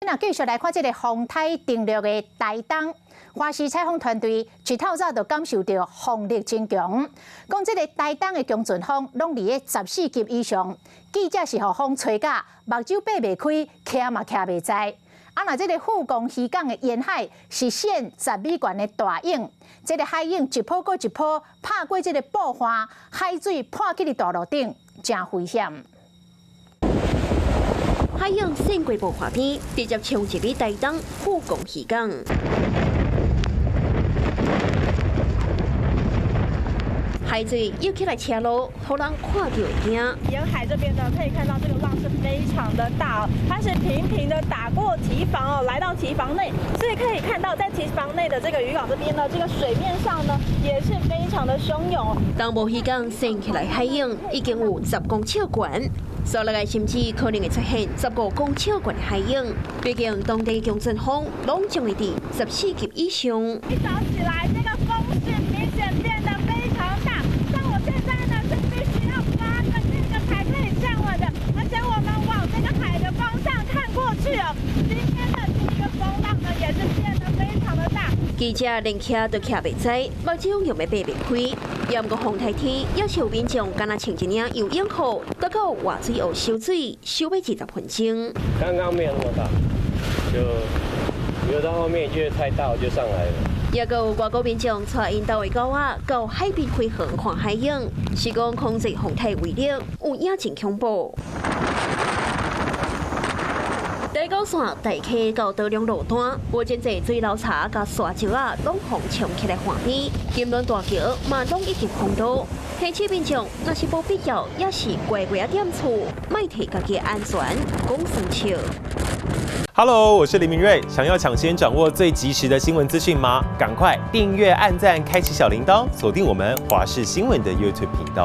那继续来看这个风台定律的台东。花市采访团队一透早就感受到风力真强，讲这个台东的强阵风拢伫咧14级以上，记者是互风吹甲目睭闭袂开，徛嘛徛袂在。那这个富江渔港的沿海是现10米悬的大涌，这个海涌一波过一波，拍过这个爆花，海水破起伫道路顶，真危险。海涌胜过爆花边，直接冲入去台东富江渔港。海水又起来车路，让人看到会惊。沿海这边呢，可以看到这个浪是非常的大哦，它是频频的打过堤防哦，来到堤防内，所以可以看到在堤防内的这个渔港这边呢，这个水面上呢也是非常的汹涌。东部渔港升起来海涌已经有10公尺悬，所以个甚至可能会出现15公尺悬的海涌。毕竟当地强阵风拢将会伫14级以上。一早起来，这个风势明显变得非常大。像我现在呢是必须要抓着这个才可以站稳的，而且我们往这个海的方向看过去哦，今天的这个风浪呢也是变得非常的大。记者连徛都徛袂在，目睭又要闭袂开。也毋过风台天，要求民众敢若穿一领游泳裤，到到外水后收水，收要20分钟。刚刚没有那么大，就游到后面觉得太大，我就上来了。也有外国民众带因兜的狗仔到海边开航看海涌，是讲控制风台威力有影真恐怖。第高线大溪到道两路段，无真济水流茶甲沙石啊，拢风冲起来岸边。金轮大桥嘛拢已经封堵，提醒民众若是无必要，也是乖乖踮厝，莫替家己安全讲生笑。Hello， 我是林明瑞。想要抢先掌握最及时的新闻资讯吗？赶快订阅、按赞、开启小铃铛，锁定我们华视新闻的 YouTube 频道。